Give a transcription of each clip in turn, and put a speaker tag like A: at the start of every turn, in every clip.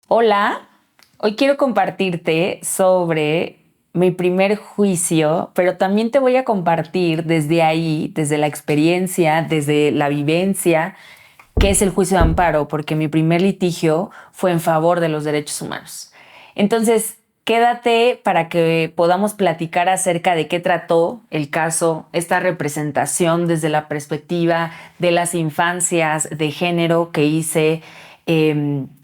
A: Hola, hoy quiero compartirte sobre mi primer juicio, pero también te voy a compartir desde ahí, desde la experiencia, desde la vivencia, qué es el juicio de amparo, porque mi primer litigio fue en favor de los derechos humanos. Entonces, quédate para que podamos platicar acerca de qué trató el caso, esta representación desde la perspectiva de las infancias de género que hice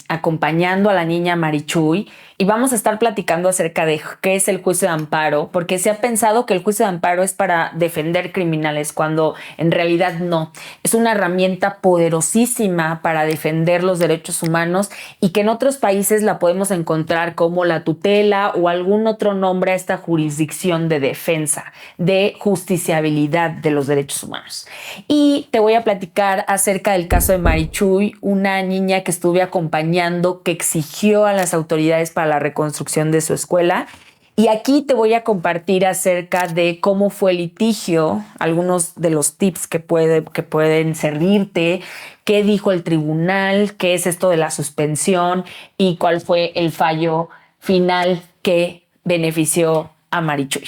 A: acompañando a la niña Marichuy, y vamos a estar platicando acerca de qué es el juicio de amparo, porque se ha pensado que el juicio de amparo es para defender criminales, cuando en realidad no. Es una herramienta poderosísima para defender los derechos humanos y que en otros países la podemos encontrar como la tutela o algún otro nombre a esta jurisdicción de defensa, de justiciabilidad de los derechos humanos. Y te voy a platicar acerca del caso de Marichuy, una niña que estuve acompañando, que exigió a las autoridades para la reconstrucción de su escuela. Y aquí te voy a compartir acerca de cómo fue el litigio, algunos de los tips que pueden servirte, qué dijo el tribunal, qué es esto de la suspensión y cuál fue el fallo final que benefició a Marichuy.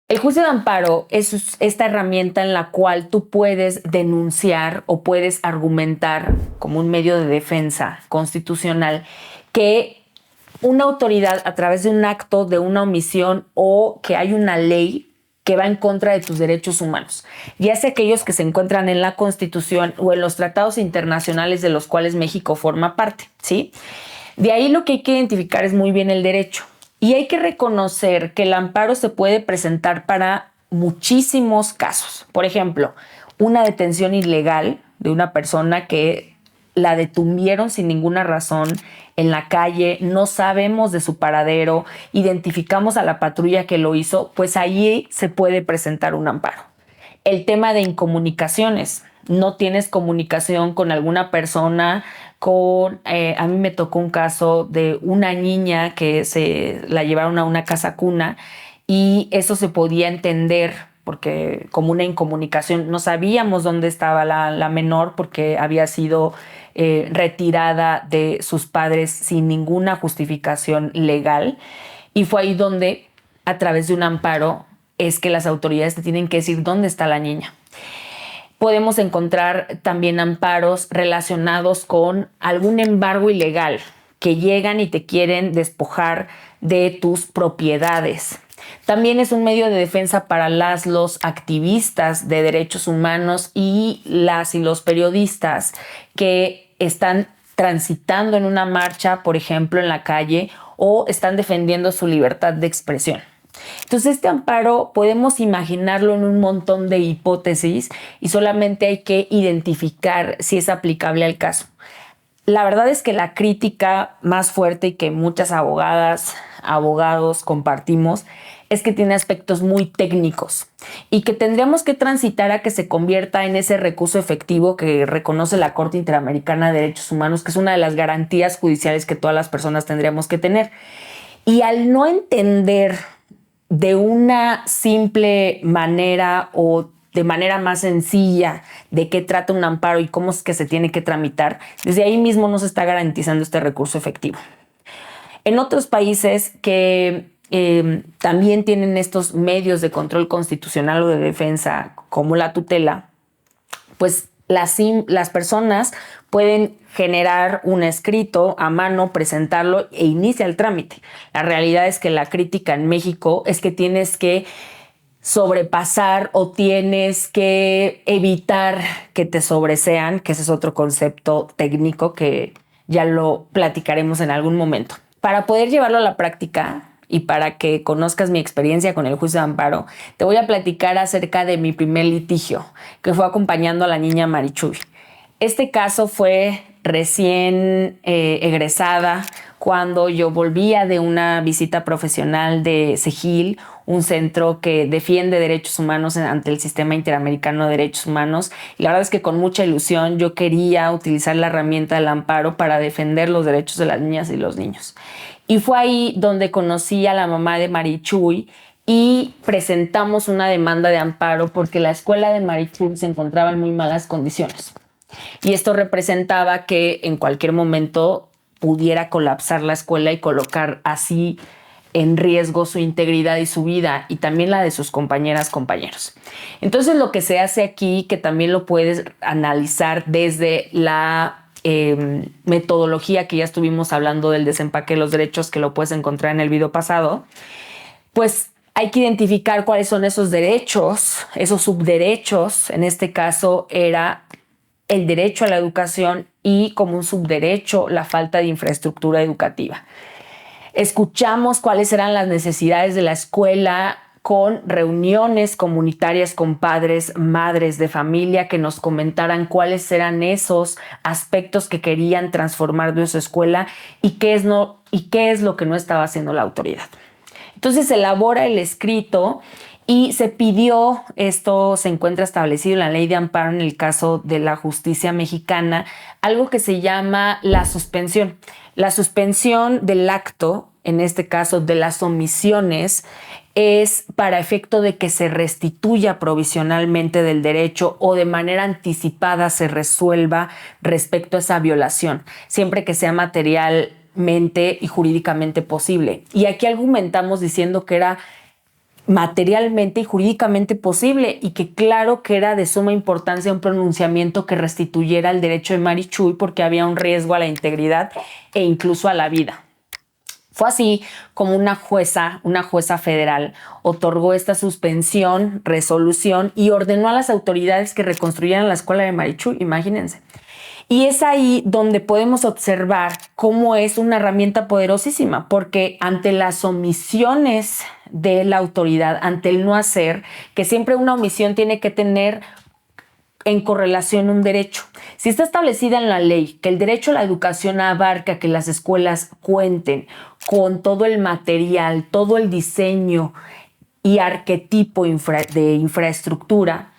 A: El juicio de amparo es esta herramienta en la cual tú puedes denunciar o puedes argumentar como un medio de defensa constitucional que una autoridad, a través de un acto, de una omisión o que hay una ley que va en contra de tus derechos humanos, ya sea aquellos que se encuentran en la Constitución o en los tratados internacionales de los cuales México forma parte, ¿sí? De ahí lo que hay que identificar es muy bien el derecho. Y hay que reconocer que el amparo se puede presentar para muchísimos casos. Por ejemplo, una detención ilegal de una persona que la detuvieron sin ninguna razón en la calle, no sabemos de su paradero, identificamos a la patrulla que lo hizo, pues allí se puede presentar un amparo. El tema de incomunicaciones, no tienes comunicación con alguna persona, a mí me tocó un caso de una niña que se la llevaron a una casa cuna y eso se podía entender porque como una incomunicación, no sabíamos dónde estaba la menor porque había sido retirada de sus padres sin ninguna justificación legal, y fue ahí donde a través de un amparo es que las autoridades te tienen que decir dónde está la niña. Podemos encontrar también amparos relacionados con algún embargo ilegal, que llegan y te quieren despojar de tus propiedades. También es un medio de defensa para los activistas de derechos humanos y las y los periodistas que están transitando en una marcha, por ejemplo, en la calle, o están defendiendo su libertad de expresión. Entonces, este amparo podemos imaginarlo en un montón de hipótesis y solamente hay que identificar si es aplicable al caso. La verdad es que la crítica más fuerte y que muchas abogadas, abogados compartimos es que tiene aspectos muy técnicos y que tendríamos que transitar a que se convierta en ese recurso efectivo que reconoce la Corte Interamericana de Derechos Humanos, que es una de las garantías judiciales que todas las personas tendríamos que tener. Y al no entender de una simple manera o de manera más sencilla de qué trata un amparo y cómo es que se tiene que tramitar, desde ahí mismo no se está garantizando este recurso efectivo. En otros países que también tienen estos medios de control constitucional o de defensa, como la tutela, pues las personas pueden generar un escrito a mano, presentarlo e inicia el trámite. La realidad es que la crítica en México es que tienes que sobrepasar o tienes que evitar que te sobresean, que ese es otro concepto técnico que ya lo platicaremos en algún momento. Para poder llevarlo a la práctica y para que conozcas mi experiencia con el juicio de amparo, te voy a platicar acerca de mi primer litigio, que fue acompañando a la niña Marichuy. Este caso fue recién egresada, cuando yo volvía de una visita profesional de CEGIL, un centro que defiende derechos humanos ante el Sistema Interamericano de Derechos Humanos. Y la verdad es que con mucha ilusión yo quería utilizar la herramienta del amparo para defender los derechos de las niñas y los niños. Y fue ahí donde conocí a la mamá de Marichuy y presentamos una demanda de amparo porque la escuela de Marichuy se encontraba en muy malas condiciones. Y esto representaba que en cualquier momento pudiera colapsar la escuela y colocar así en riesgo su integridad y su vida, y también la de sus compañeras, compañeros. Entonces, lo que se hace aquí, que también lo puedes analizar desde la metodología que ya estuvimos hablando del desempaque de los derechos, que lo puedes encontrar en el video pasado, pues hay que identificar cuáles son esos derechos, esos subderechos. En este caso era el derecho a la educación y, como un subderecho, la falta de infraestructura educativa. Escuchamos cuáles eran las necesidades de la escuela con reuniones comunitarias con padres, madres de familia que nos comentaran cuáles eran esos aspectos que querían transformar de su escuela y qué es lo que no estaba haciendo la autoridad. Entonces se elabora el escrito y se pidió, esto se encuentra establecido en la ley de amparo en el caso de la justicia mexicana, algo que se llama la suspensión. La suspensión del acto, en este caso de las omisiones, es para efecto de que se restituya provisionalmente del derecho o de manera anticipada se resuelva respecto a esa violación, siempre que sea materialmente y jurídicamente posible. Y aquí argumentamos diciendo que era materialmente y jurídicamente posible y que claro que era de suma importancia un pronunciamiento que restituyera el derecho de Marichuy porque había un riesgo a la integridad e incluso a la vida. Fue así como una jueza federal, otorgó esta suspensión, resolución y ordenó a las autoridades que reconstruyeran la escuela de Marichuy, imagínense. Y es ahí donde podemos observar cómo es una herramienta poderosísima, porque ante las omisiones de la autoridad, ante el no hacer, que siempre una omisión tiene que tener en correlación un derecho. Si está establecida en la ley que el derecho a la educación abarca que las escuelas cuenten con todo el material, todo el diseño y arquetipo de infraestructura,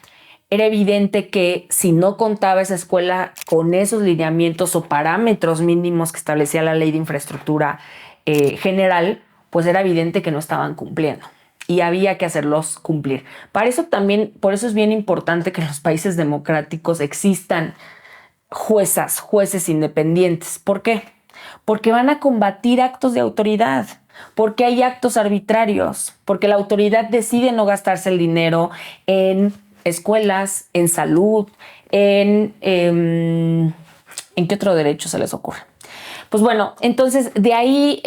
A: era evidente que si no contaba esa escuela con esos lineamientos o parámetros mínimos que establecía la ley de infraestructura general, pues era evidente que no estaban cumpliendo y había que hacerlos cumplir. Por eso es bien importante que en los países democráticos existan jueces independientes. ¿Por qué? Porque van a combatir actos de autoridad, porque hay actos arbitrarios, porque la autoridad decide no gastarse el dinero en escuelas, en salud, ¿en qué otro derecho se les ocurre? Pues bueno, entonces de ahí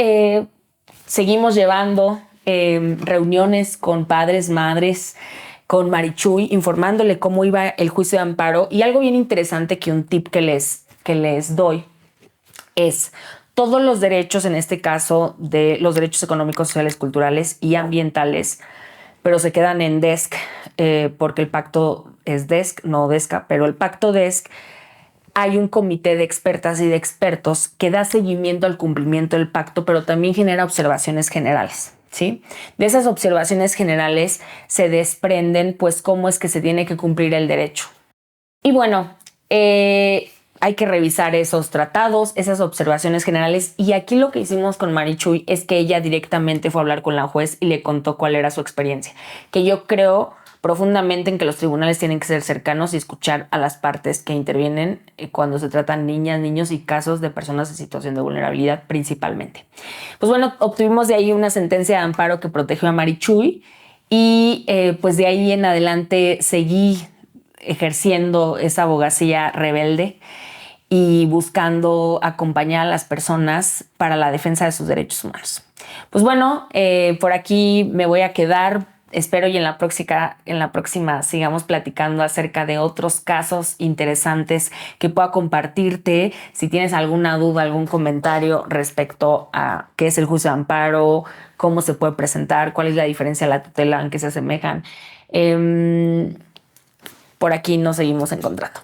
A: seguimos llevando reuniones con padres, madres, con Marichuy, informándole cómo iba el juicio de amparo. Y algo bien interesante, que un tip que les doy es todos los derechos, en este caso de los derechos económicos, sociales, culturales y ambientales, pero se quedan en DESC, porque el pacto es DESC, no DESCA, pero el pacto DESC, hay un comité de expertas y de expertos que da seguimiento al cumplimiento del pacto, pero también genera observaciones generales, ¿sí? De esas observaciones generales se desprenden, pues, cómo es que se tiene que cumplir el derecho. Y bueno, hay que revisar esos tratados, esas observaciones generales. Y aquí lo que hicimos con Marichuy es que ella directamente fue a hablar con la juez y le contó cuál era su experiencia. Que yo creo profundamente en que los tribunales tienen que ser cercanos y escuchar a las partes que intervienen cuando se tratan niñas, niños y casos de personas en situación de vulnerabilidad principalmente. Pues bueno, obtuvimos de ahí una sentencia de amparo que protegió a Marichuy y pues de ahí en adelante seguí ejerciendo esa abogacía rebelde y buscando acompañar a las personas para la defensa de sus derechos humanos. Pues bueno, por aquí me voy a quedar. Espero y en la próxima sigamos platicando acerca de otros casos interesantes que pueda compartirte. Si tienes alguna duda, algún comentario respecto a qué es el juicio de amparo, cómo se puede presentar, cuál es la diferencia de la tutela, en qué se asemejan, por aquí nos seguimos encontrando.